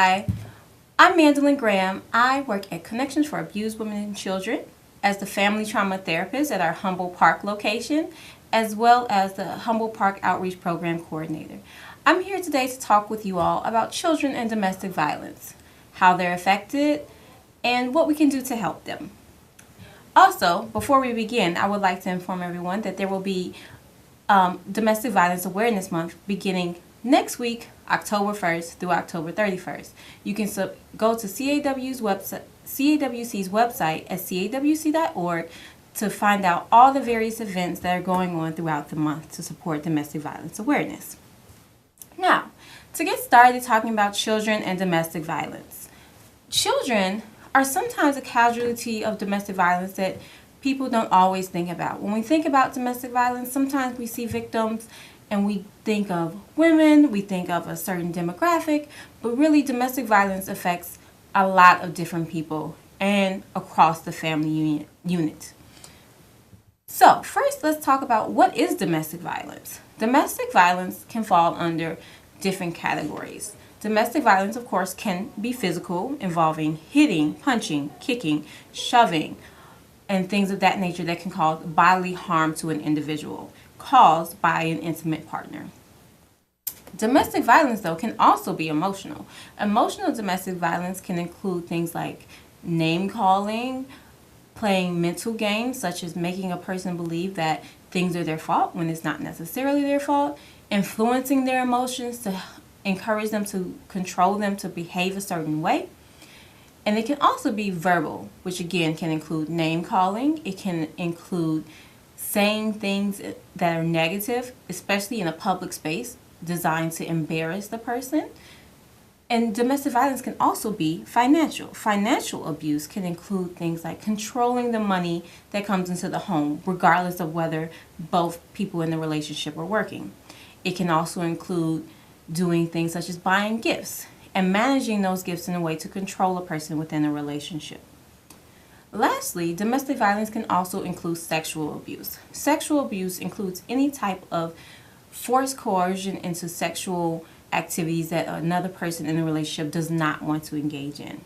Hi, I'm Mandilyn Graham. I work at Connections for Abused Women and Children as the family trauma therapist at our Humboldt Park location, as well as the Humboldt Park Outreach Program Coordinator. I'm here today to talk with you all about children and domestic violence, how they're affected, and what we can do to help them. Also, before we begin, I would like to inform everyone that there will be Domestic Violence Awareness Month beginning next week, October 1st through October 31st. You can go to CAWC's website at cawc.org to find out all the various events that are going on throughout the month to support domestic violence awareness. Now, to get started talking about children and domestic violence. Children are sometimes a casualty of domestic violence that people don't always think about. When we think about domestic violence, sometimes we see victims and we think of women, we think of a certain demographic, but really domestic violence affects a lot of different people and across the family unit. So first, let's talk about what is domestic violence. Domestic violence can fall under different categories. Domestic violence, of course, can be physical, involving hitting, punching, kicking, shoving, and things of that nature that can cause bodily harm to an individual caused by an intimate partner. Domestic violence, though, can also be emotional. Emotional domestic violence can include things like name calling, playing mental games such as making a person believe that things are their fault when it's not necessarily their fault, influencing their emotions to encourage them to control them to behave a certain way. And it can also be verbal, which again can include name calling. It can include saying things that are negative, especially in a public space, designed to embarrass the person. And domestic violence can also be financial. Financial abuse can include things like controlling the money that comes into the home, regardless of whether both people in the relationship are working. It can also include doing things such as buying gifts and managing those gifts in a way to control a person within a relationship. Lastly, domestic violence can also include sexual abuse. Sexual abuse includes any type of forced coercion into sexual activities that another person in the relationship does not want to engage in.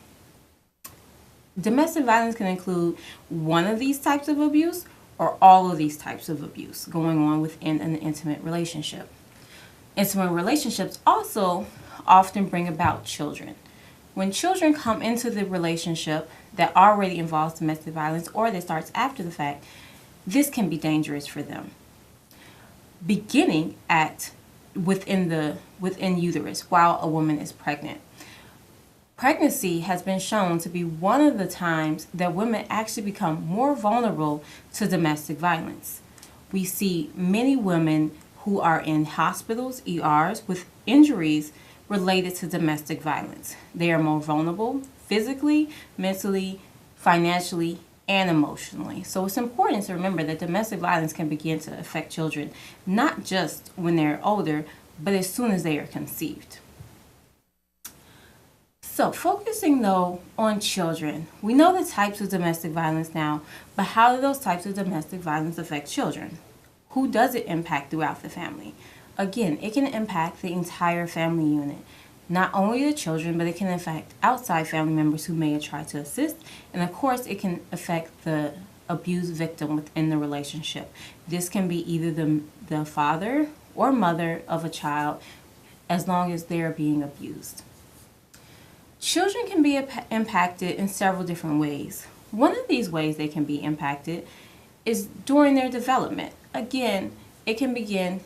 Domestic violence can include one of these types of abuse or all of these types of abuse going on within an intimate relationship. Intimate relationships also often bring about children. When children come into the relationship that already involves domestic violence or that starts after the fact, this can be dangerous for them. Beginning within uterus while a woman is pregnant. Pregnancy has been shown to be one of the times that women actually become more vulnerable to domestic violence. We see many women who are in hospitals, ERs, with injuries related to domestic violence. They are more vulnerable physically, mentally, financially, and emotionally. So it's important to remember that domestic violence can begin to affect children not just when they're older, but as soon as they are conceived. So focusing though on children, we know the types of domestic violence now, but how do those types of domestic violence affect children? Who does it impact throughout the family? Again, it can impact the entire family unit. Not only the children, but it can affect outside family members who may try to assist. And of course, it can affect the abused victim within the relationship. This can be either the father or mother of a child as long as they are being abused. Children can be impacted in several different ways. One of these ways they can be impacted is during their development. Again, it can begin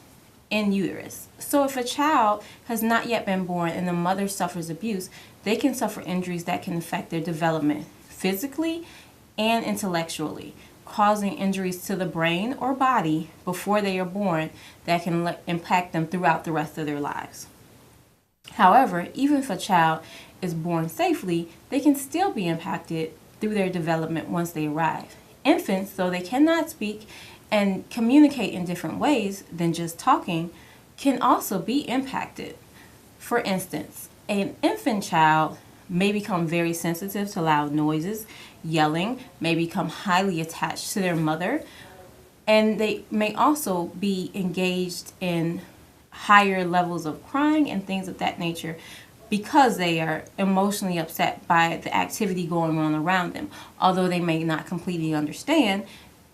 in uterus. So if a child has not yet been born and the mother suffers abuse, they can suffer injuries that can affect their development physically and intellectually, causing injuries to the brain or body before they are born that can impact them throughout the rest of their lives. However, even if a child is born safely, they can still be impacted through their development once they arrive. Infants, though they cannot speak and communicate in different ways than just talking, can also be impacted. For instance, an infant child may become very sensitive to loud noises, yelling, may become highly attached to their mother, and they may also be engaged in higher levels of crying and things of that nature because they are emotionally upset by the activity going on around them. Although they may not completely understand,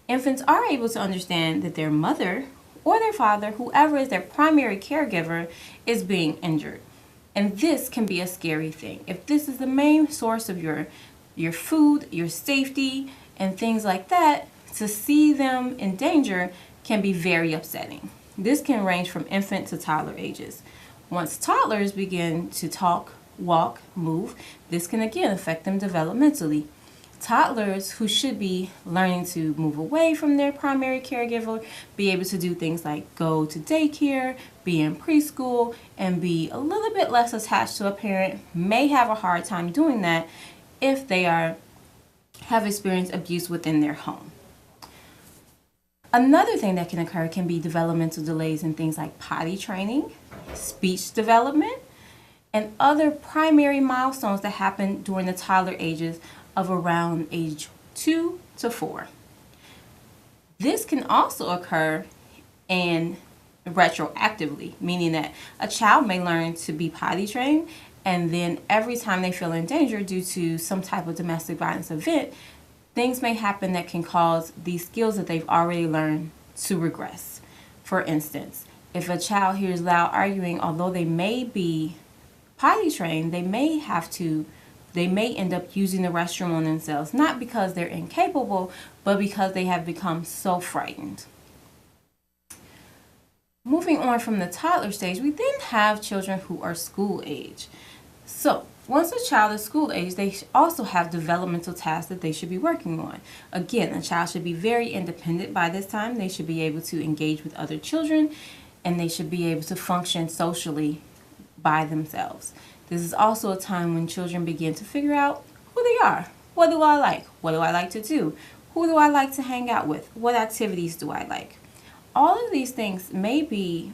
infants are able to understand that their mother or their father, whoever is their primary caregiver, is being injured. And this can be a scary thing. If this is the main source of your food, your safety, and things like that, to see them in danger can be very upsetting. This can range from infant to toddler ages. Once toddlers begin to talk, walk, move, this can again affect them developmentally. Toddlers who should be learning to move away from their primary caregiver, be able to do things like go to daycare, be in preschool, and be a little bit less attached to a parent, may have a hard time doing that if they have experienced abuse within their home. Another thing that can occur can be developmental delays in things like potty training, speech development, and other primary milestones that happen during the toddler ages of around age 2 to 4. This can also occur in retroactively, meaning that a child may learn to be potty trained, and then every time they feel in danger due to some type of domestic violence event, things may happen that can cause these skills that they've already learned to regress. For instance, if a child hears loud arguing, although they may be potty trained, they may end up using the restroom on themselves, not because they're incapable, but because they have become so frightened. Moving on from the toddler stage, we then have children who are school age. So, once a child is school age, they also have developmental tasks that they should be working on. Again, a child should be very independent by this time. They should be able to engage with other children, and they should be able to function socially by themselves. This is also a time when children begin to figure out who they are. What do I like? What do I like to do? Who do I like to hang out with? What activities do I like? All of these things may be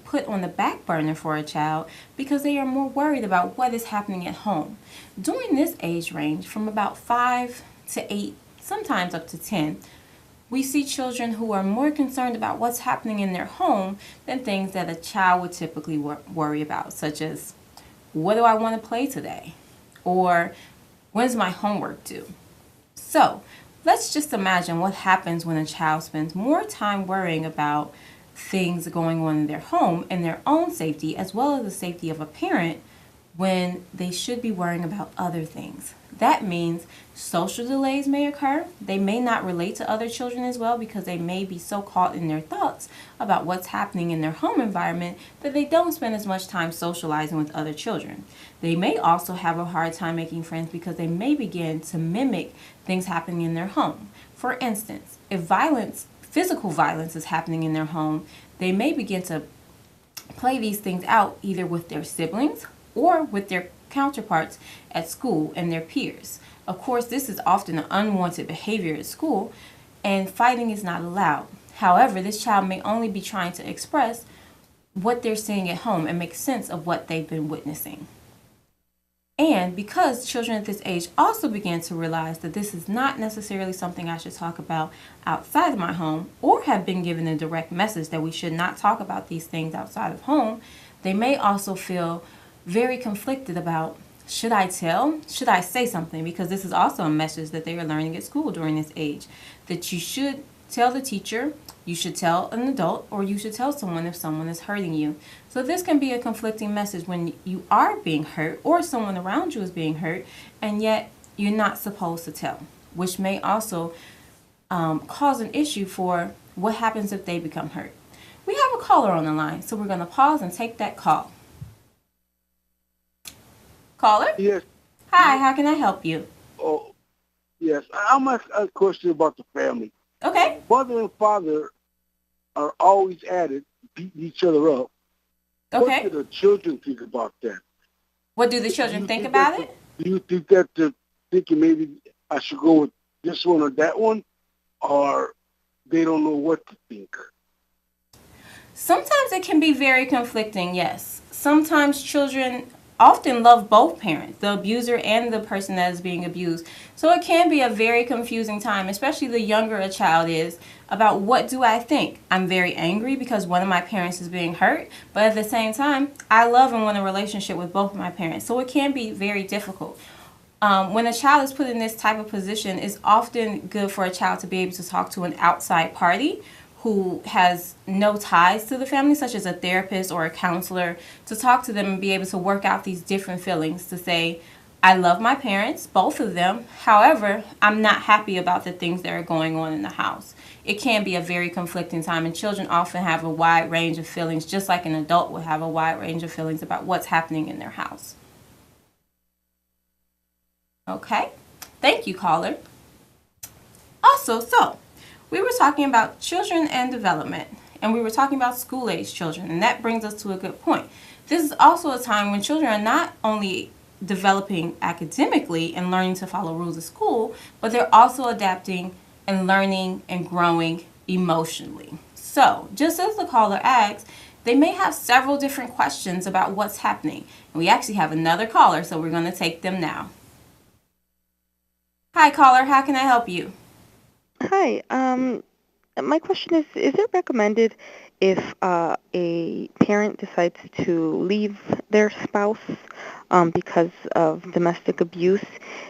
put on the back burner for a child because they are more worried about what is happening at home. During this age range, from about 5 to 8, sometimes up to 10, we see children who are more concerned about what's happening in their home than things that a child would typically worry about, such as, what do I want to play today? Or, when's my homework due? So, let's just imagine what happens when a child spends more time worrying about things going on in their home and their own safety, as well as the safety of a parent, when they should be worrying about other things. That means social delays may occur. They may not relate to other children as well because they may be so caught in their thoughts about what's happening in their home environment that they don't spend as much time socializing with other children. They may also have a hard time making friends because they may begin to mimic things happening in their home. For instance, if physical violence is happening in their home, they may begin to play these things out either with their siblings or with their counterparts at school and their peers. Of course, this is often an unwanted behavior at school, and fighting is not allowed. However, this child may only be trying to express what they're seeing at home and make sense of what they've been witnessing. And because children at this age also begin to realize that this is not necessarily something I should talk about outside of my home, or have been given a direct message that we should not talk about these things outside of home, they may also feel very conflicted about, should I tell? Should I say something? Because this is also a message that they are learning at school during this age, that you should tell the teacher, you should tell an adult, or you should tell someone if someone is hurting you. So this can be a conflicting message when you are being hurt or someone around you is being hurt, and yet you're not supposed to tell, which may also cause an issue for what happens if they become hurt. We have a caller on the line, so we're going to pause and take that call. Caller? Yes. Hi, how can I help you? Oh, yes. I'm asking a question about the family. Okay. Mother and father are always at it, beating each other up. Okay. What do the children think about that? What do the children think about it? Do you think that they're thinking maybe I should go with this one or that one, or they don't know what to think? Sometimes it can be very conflicting, yes. Sometimes children often love both parents, the abuser and the person that is being abused. So it can be a very confusing time, especially the younger a child is, about what do I think. I'm very angry because one of my parents is being hurt, but at the same time, I love and want a relationship with both of my parents. So it can be very difficult. When a child is put in this type of position, it's often good for a child to be able to talk to an outside party who has no ties to the family, such as a therapist or a counselor, to talk to them and be able to work out these different feelings, to say, I love my parents, both of them. However, I'm not happy about the things that are going on in the house. It can be a very conflicting time, and children often have a wide range of feelings, just like an adult would have a wide range of feelings about what's happening in their house. Okay, thank you, caller. Also, we were talking about children and development, and we were talking about school-age children, and that brings us to a good point. This is also a time when children are not only developing academically and learning to follow rules of school, but they're also adapting and learning and growing emotionally. So, just as the caller asked, they may have several different questions about what's happening. And we actually have another caller, so we're going to take them now. Hi, caller. How can I help you? Hi. My question is it recommended if a parent decides to leave their spouse because of domestic abuse,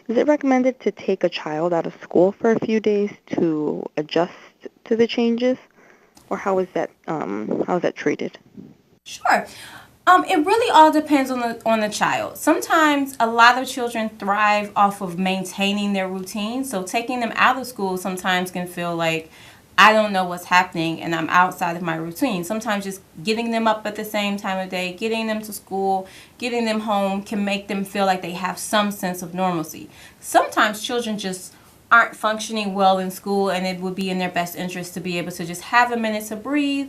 is it recommended to take a child out of school for a few days to adjust to the changes? Or how is that treated? Sure. It really all depends on the child. Sometimes a lot of children thrive off of maintaining their routine. So taking them out of school sometimes can feel like I don't know what's happening and I'm outside of my routine. Sometimes just getting them up at the same time of day, getting them to school, getting them home can make them feel like they have some sense of normalcy. Sometimes children just aren't functioning well in school, and it would be in their best interest to be able to just have a minute to breathe,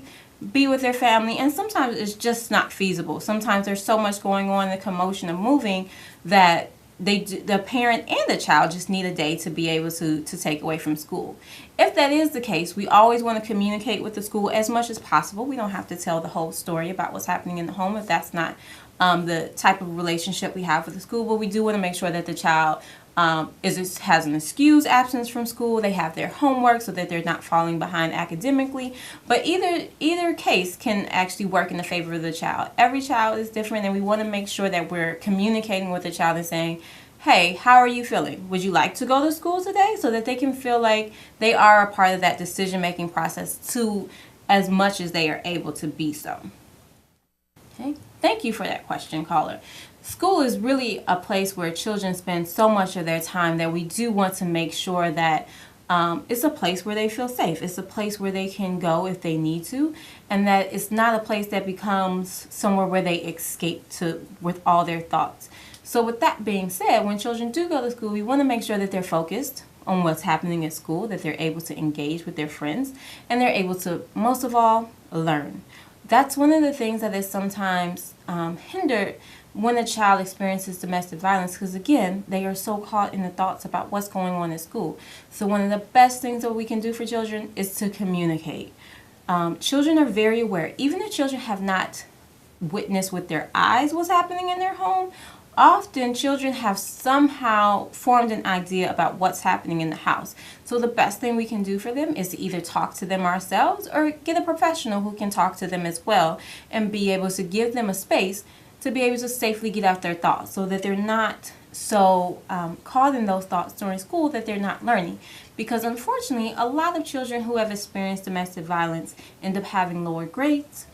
be with their family, and sometimes it's just not feasible. Sometimes there's so much going on, the commotion of moving, that the parent and the child just need a day to be able to take away from school. If that is the case, we always want to communicate with the school as much as possible. We don't have to tell the whole story about what's happening in the home if that's not the type of relationship we have with the school, but we do want to make sure that the child has an excused absence from school. They have their homework so that they're not falling behind academically. But either case can actually work in the favor of the child. Every child is different, and we want to make sure that we're communicating with the child and saying, hey, how are you feeling? Would you like to go to school today? So that they can feel like they are a part of that decision-making process too, as much as they are able to be so. Okay. Thank you for that question, caller. School is really a place where children spend so much of their time that we do want to make sure that it's a place where they feel safe. It's a place where they can go if they need to, and that it's not a place that becomes somewhere where they escape to with all their thoughts. So with that being said, when children do go to school, we want to make sure that they're focused on what's happening at school, that they're able to engage with their friends, and they're able to, most of all, learn. That's one of the things that is sometimes hindered when a child experiences domestic violence, because again, they are so caught in the thoughts about what's going on at school. So one of the best things that we can do for children is to communicate. Children are very aware. Even if children have not witnessed with their eyes what's happening in their home, often children have somehow formed an idea about what's happening in the house. So the best thing we can do for them is to either talk to them ourselves or get a professional who can talk to them as well and be able to give them a space to be able to safely get out their thoughts so that they're not so caught in those thoughts during school that they're not learning. Because unfortunately, a lot of children who have experienced domestic violence end up having lower grades,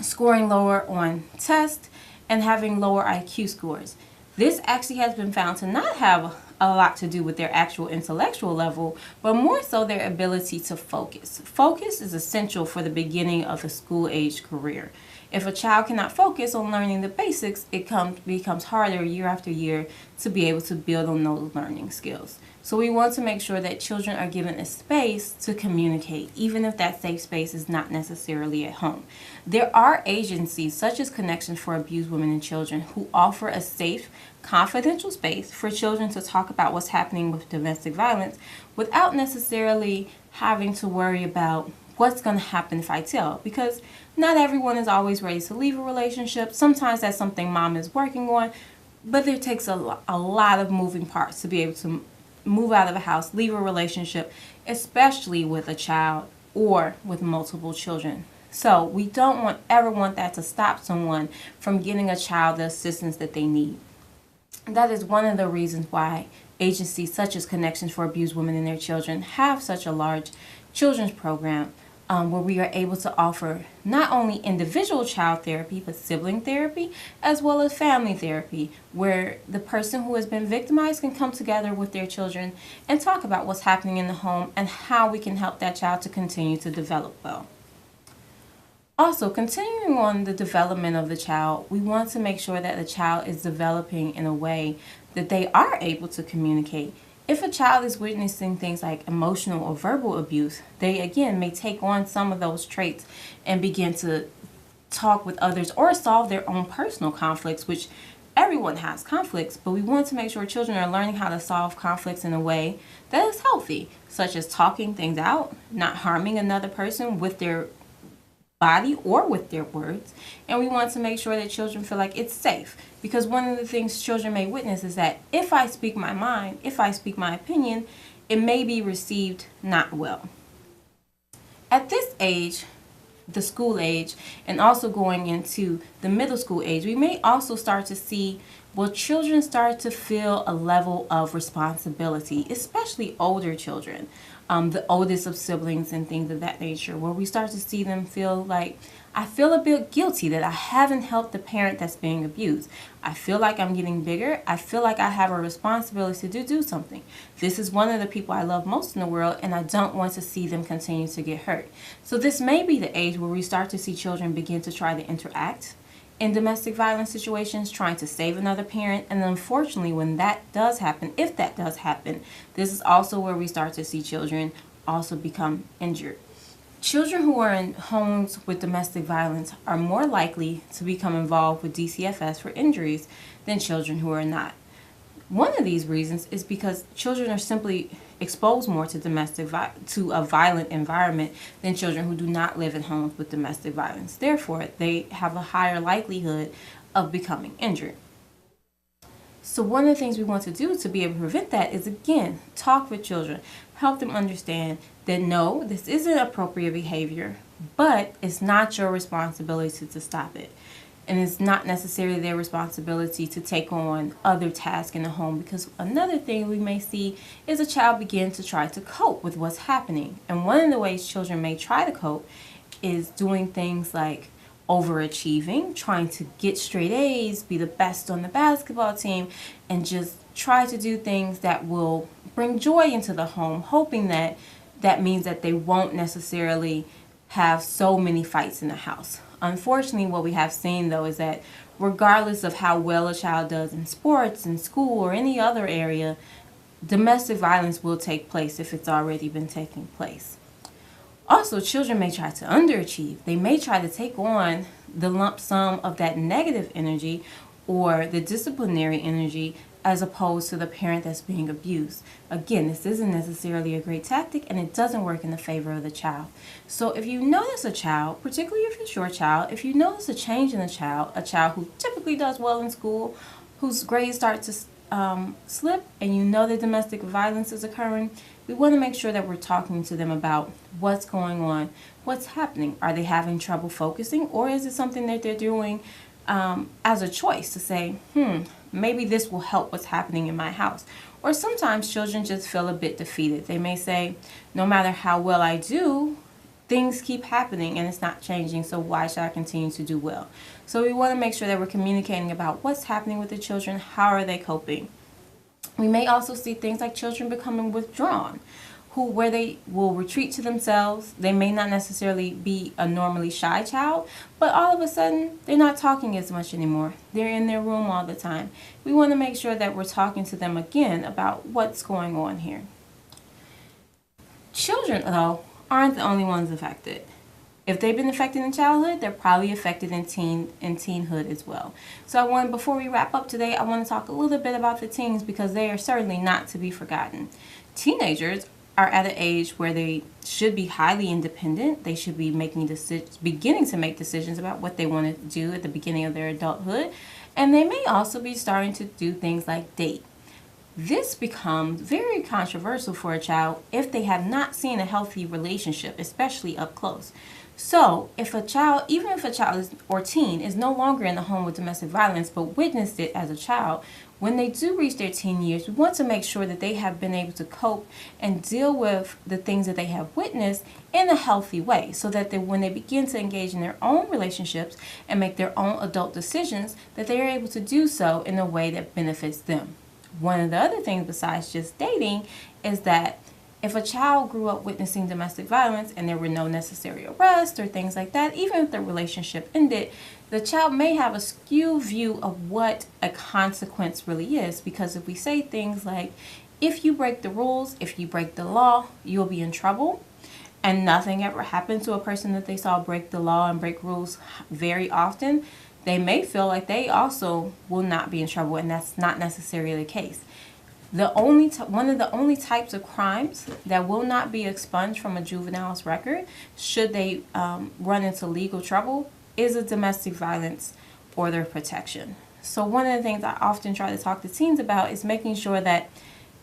scoring lower on tests, and having lower IQ scores. This actually has been found to not have a lot to do with their actual intellectual level, but more so their ability to focus. Focus is essential for the beginning of a school-age career. If a child cannot focus on learning the basics, it becomes harder year after year to be able to build on those learning skills. So we want to make sure that children are given a space to communicate, even if that safe space is not necessarily at home. There are agencies such as Connections for Abused Women and Children who offer a safe, confidential space for children to talk about what's happening with domestic violence without necessarily having to worry about what's going to happen if I tell? Because not everyone is always ready to leave a relationship. Sometimes that's something mom is working on, but it takes a lot of moving parts to be able to move out of a house, leave a relationship, especially with a child or with multiple children. So we don't ever want that to stop someone from getting a child the assistance that they need. That is one of the reasons why agencies such as Connections for Abused Women and Their Children have such a large children's program, where we are able to offer not only individual child therapy, but sibling therapy, as well as family therapy, where the person who has been victimized can come together with their children and talk about what's happening in the home and how we can help that child to continue to develop well. Also, continuing on the development of the child, we want to make sure that the child is developing in a way that they are able to communicate. If a child is witnessing things like emotional or verbal abuse, they again may take on some of those traits and begin to talk with others or solve their own personal conflicts, which everyone has conflicts, but we want to make sure children are learning how to solve conflicts in a way that is healthy, such as talking things out, not harming another person with their body or with their words. And we want to make sure that children feel like it's safe, because one of the things children may witness is that if I speak my mind, if I speak my opinion, it may be received not well. At this age, the school age, and also going into the middle school age, we may also start to see, well, children start to feel a level of responsibility, especially older children, the oldest of siblings and things of that nature, where we start to see them feel like, I feel a bit guilty that I haven't helped the parent that's being abused. I feel like I'm getting bigger. I feel like I have a responsibility to do something. This is one of the people I love most in the world, and I don't want to see them continue to get hurt. So this may be the age where we start to see children begin to try to interact in domestic violence situations, trying to save another parent. And unfortunately, when that does happen, if that does happen, this is also where we start to see children also become injured. Children who are in homes with domestic violence are more likely to become involved with DCFS for injuries than children who are not. One of these reasons is because children are simply exposed more to to a violent environment than children who do not live in homes with domestic violence. Therefore, they have a higher likelihood of becoming injured. So one of the things we want to do to be able to prevent that is, again, talk with children, help them understand that no, this isn't appropriate behavior, but it's not your responsibility to stop it. And it's not necessarily their responsibility to take on other tasks in the home, because another thing we may see is a child begin to try to cope with what's happening. And one of the ways children may try to cope is doing things like overachieving, trying to get straight A's, be the best on the basketball team, and just try to do things that will bring joy into the home, hoping that that means that they won't necessarily have so many fights in the house. Unfortunately, what we have seen, though, is that regardless of how well a child does in sports, in school, or any other area, domestic violence will take place if it's already been taking place. Also, children may try to underachieve. They may try to take on the lump sum of that negative energy or the disciplinary energy as opposed to the parent that's being abused. Again, this isn't necessarily a great tactic, and it doesn't work in the favor of the child. So if you notice a child, particularly if it's your child, if you notice a change in a child who typically does well in school, whose grades start to slip, and you know that domestic violence is occurring, we want to make sure that we're talking to them about what's going on, what's happening. Are they having trouble focusing, or is it something that they're doing as a choice to say, maybe this will help what's happening in my house? Or sometimes children just feel a bit defeated. They may say, no matter how well I do, things keep happening and it's not changing, so why should I continue to do well? So we want to make sure that we're communicating about what's happening with the children, how are they coping. We may also see things like children becoming withdrawn, where they will retreat to themselves. They may not necessarily be a normally shy child, but all of a sudden they're not talking as much anymore. They're in their room all the time. We want to make sure that we're talking to them again about what's going on here. Children, though, aren't the only ones affected. If they've been affected in childhood, they're probably affected in teenhood as well. So before we wrap up today, I want to talk a little bit about the teens, because they are certainly not to be forgotten. Teenagers are at an age where they should be highly independent. They should be beginning to make decisions about what they want to do at the beginning of their adulthood. And they may also be starting to do things like date. This becomes very controversial for a child if they have not seen a healthy relationship, especially up close. So, if a child, even if a child is, or teen is no longer in the home with domestic violence but witnessed it as a child, when they do reach their teen years, we want to make sure that they have been able to cope and deal with the things that they have witnessed in a healthy way, so that when they begin to engage in their own relationships and make their own adult decisions, that they are able to do so in a way that benefits them. One of the other things besides just dating is that if a child grew up witnessing domestic violence and there were no necessary arrests or things like that, even if the relationship ended, the child may have a skewed view of what a consequence really is. Because if we say things like, if you break the rules, if you break the law, you'll be in trouble, and nothing ever happened to a person that they saw break the law and break rules very often, they may feel like they also will not be in trouble, and that's not necessarily the case. One of the only types of crimes that will not be expunged from a juvenile's record, should they run into legal trouble, is a domestic violence order of protection. So one of the things I often try to talk to teens about is making sure that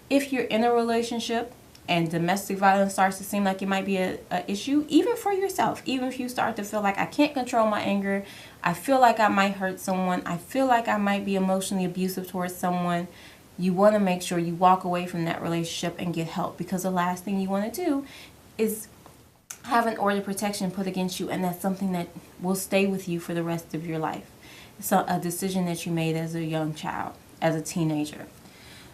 if you're in a relationship and domestic violence starts to seem like it might be an issue, even for yourself, even if you start to feel like I can't control my anger, I feel like I might hurt someone, I feel like I might be emotionally abusive towards someone, you want to make sure you walk away from that relationship and get help, because the last thing you want to do is have an order of protection put against you, and that's something that will stay with you for the rest of your life. It's a decision that you made as a young child, as a teenager.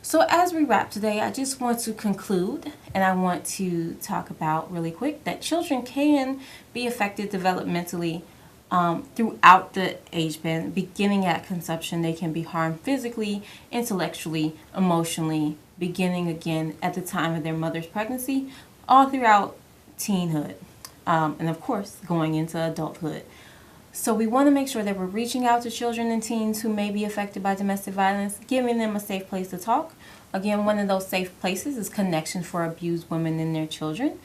So as we wrap today, I just want to conclude, and I want to talk about really quick that children can be affected developmentally throughout the age band. Beginning at conception, they can be harmed physically, intellectually, emotionally, beginning again at the time of their mother's pregnancy, all throughout teenhood, and of course going into adulthood. So we want to make sure that we're reaching out to children and teens who may be affected by domestic violence, giving them a safe place to talk. Again, one of those safe places is Connection for Abused Women and Their Children.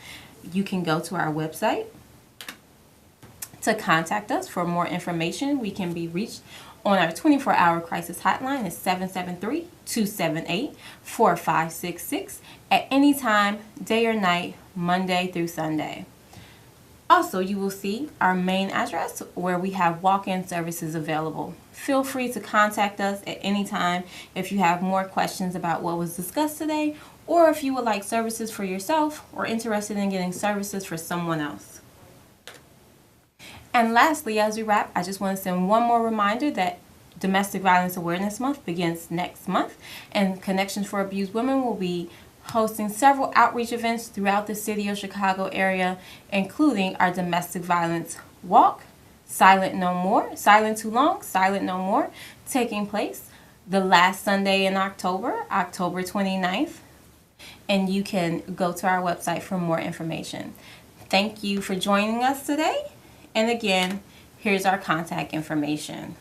You can go to our website to contact us for more information. We can be reached on our 24-hour crisis hotline at 773-278-4566 at any time, day or night, Monday through Sunday. Also, you will see our main address where we have walk-in services available. Feel free to contact us at any time if you have more questions about what was discussed today, or if you would like services for yourself or interested in getting services for someone else. And lastly, as we wrap, I just want to send one more reminder that Domestic Violence Awareness Month begins next month, and Connections for Abused Women will be hosting several outreach events throughout the city of Chicago area, including our Domestic Violence Walk, Silent No More, Silent Too Long, Silent No More, taking place the last Sunday in October, October 29th. And you can go to our website for more information. Thank you for joining us today. And again, here's our contact information.